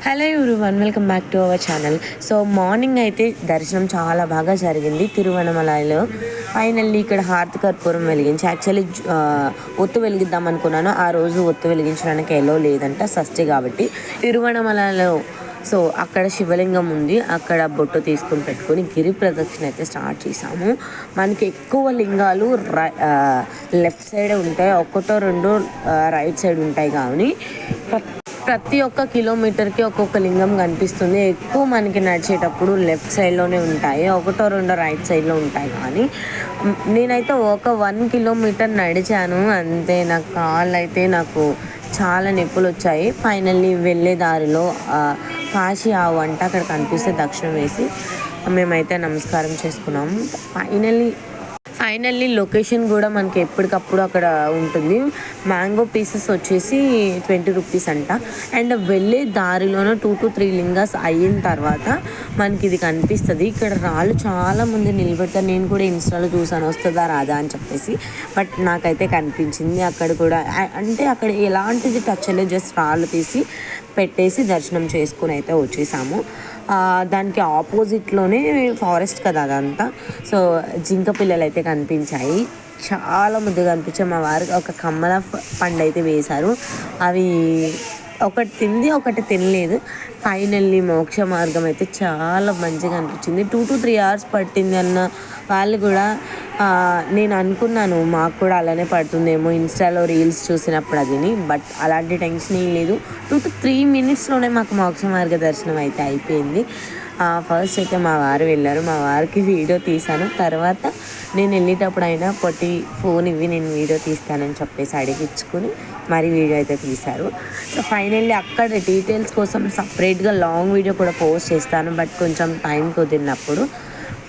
Hello everyone, welcome back to our channel. So morning అయితే దర్శనం చాలా బాగా జరిగింది తిరువణమలలో. ఫైనల్లీ ఇక్కడ హారతి కర్పూరం వెలిగించి యాక్చువల్లీ ఒత్తు వెలిగిద్దాం అనుకున్నాను. ఆ రోజు ఒత్తు వెలిగించడానికి ఎలో లేదంట, షష్ఠి కాబట్టి. తిరువణమలలో సో అక్కడ శివలింగం ఉంది, అక్కడ బొట్టు తీసుకుని పెట్టుకొని గిరి ప్రదక్షిణ అయితే స్టార్ట్ చేసాము. మనకి ఎక్కువ లింగాలు లెఫ్ట్ సైడ్ ఉంటాయి, ఒకటో రెండు రైట్ సైడ్ ఉంటాయి. కానీ ప్రతి ఒక్క కిలోమీటర్కి ఒక్కొక్క లింగం కనిపిస్తుంది. ఎక్కువ మనకి నడిచేటప్పుడు లెఫ్ట్ సైడ్లోనే ఉంటాయి, ఒకటో రెండో రైట్ సైడ్లో ఉంటాయి. కానీ నేనైతే ఒక 1 కిలోమీటర్ నడిచాను అంతే, నాకు కాళ్ళు అయితే నాకు చాలా నొప్పులు వచ్చాయి. ఫైనల్లీ వెళ్ళే దారిలో కాశీ ఆవు అంట అక్కడ కనిపిస్తే దక్షిణం వేసి మేమైతే నమస్కారం చేసుకున్నాము. ఫైనల్లీ లొకేషన్ కూడా మనకి ఎప్పటికప్పుడు అక్కడ ఉంటుంది. మ్యాంగో పీసెస్ వచ్చేసి 20 రూపీస్ అంట. అండ్ వెళ్ళే దారిలోనే 2 to 3 లింగాస్ అయిన తర్వాత మనకి ఇది కనిపిస్తుంది. ఇక్కడ రాళ్ళు చాలామంది నిలబెడతారు, నేను కూడా ఇన్స్టాలో చూసాను వస్తుందా రాదా అని చెప్పేసి. బట్ నాకైతే కనిపించింది అక్కడ కూడా. అంటే అక్కడ ఎలాంటిది టచ్ అయ్యలేదు, జస్ట్ రాళ్ళు తీసి పెట్టేసి దర్శనం చేసుకుని అయితే వచ్చేసాము. దానికి ఆపోజిట్లోనే ఫారెస్ట్ కదా అదంతా. సో జింక పిల్లలు అయితే కనిపించాయి, చాలా ముద్దుగా కనిపించాయి. మా వారికి ఒక కమ్మల పండు అయితే వేశారు, అవి ఒకటి తింది ఒకటి తినలేదు. ఫైనల్లీ మోక్ష మార్గం అయితే చాలా మంచిగా అనిపించింది. 2 to 3 hours పట్టింది అన్న వాళ్ళు కూడా నేను అనుకున్నాను మాకు కూడా అలానే పడుతుందేమో ఇన్స్టాలో రీల్స్ చూసినప్పుడు అదిని. బట్ అలాంటి టెన్షన్ ఏం లేదు, 2 to 3 minutesలోనే మాకు మోక్ష మార్గ దర్శనం అయితే అయిపోయింది. ఫస్ట్ అయితే మా వారు వెళ్ళారు, మా వారికి వీడియో తీశాను. తర్వాత నేను వెళ్ళేటప్పుడు అయినా పొట్టి ఫోన్ ఇవి నేను వీడియో తీస్తానని చెప్పేసి అడిగించుకుని మరి వీడియో అయితే తీశారు. సో ఫైనల్లీ అక్కడ డీటెయిల్స్ కోసం సపరేట్గా లాంగ్ వీడియో కూడా పోస్ట్ చేస్తాను, బట్ కొంచెం టైం కుదిరినప్పుడు.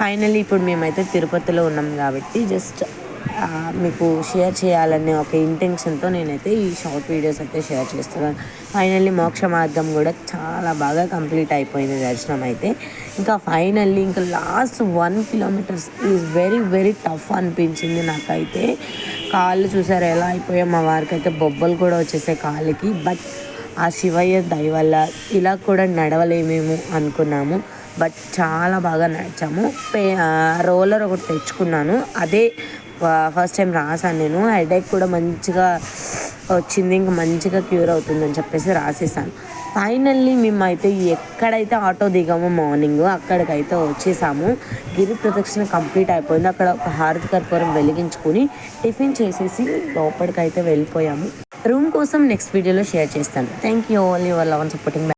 ఫైనల్లీ ఇప్పుడు మేమైతే తిరుపతిలో ఉన్నాం కాబట్టి జస్ట్ మీకు షేర్ చేయాలనే ఒక ఇంటెన్షన్తో నేనైతే ఈ షార్ట్ వీడియోస్ అయితే షేర్ చేస్తున్నాను. ఫైనల్లీ మోక్ష మార్గం కూడా చాలా బాగా కంప్లీట్ అయిపోయింది దర్శనం అయితే. ఇంకా ఫైనల్లీ ఇంకా last 1 kilometer is very very tough అనిపించింది నాకైతే. కాళ్ళు చూసారు ఎలా అయిపోయాయి, మా వారికి అయితే బొబ్బలు కూడా వచ్చేసాయి కాళ్ళకి. బట్ ఆ శివయ్య దయ వల్ల ఇలా కూడా నడవలేమేమో అనుకున్నాము, బట్ చాలా బాగా నడిచాము. రోలర్ ఒకటి తెచ్చుకున్నాను, అదే ఫస్ట్ టైం రాసాను నేను. హెడేక్ కూడా మంచిగా వచ్చింది, ఇంకా మంచిగా క్యూర్ అవుతుందని చెప్పేసి రాసేసాను. ఫైనల్లీ మేమైతే ఎక్కడైతే ఆటో దిగామో మార్నింగ్ అక్కడికైతే వచ్చేసాము. గిరి ప్రదక్షిణ కంప్లీట్ అయిపోయింది. అక్కడ ఒక హారతి కర్పూరం వెలిగించుకొని టిఫిన్ చేసేసి లోపలికైతే వెళ్ళిపోయాము. రూమ్ కోసం నెక్స్ట్ వీడియోలో షేర్ చేస్తాను. Thank you all your love and supporting.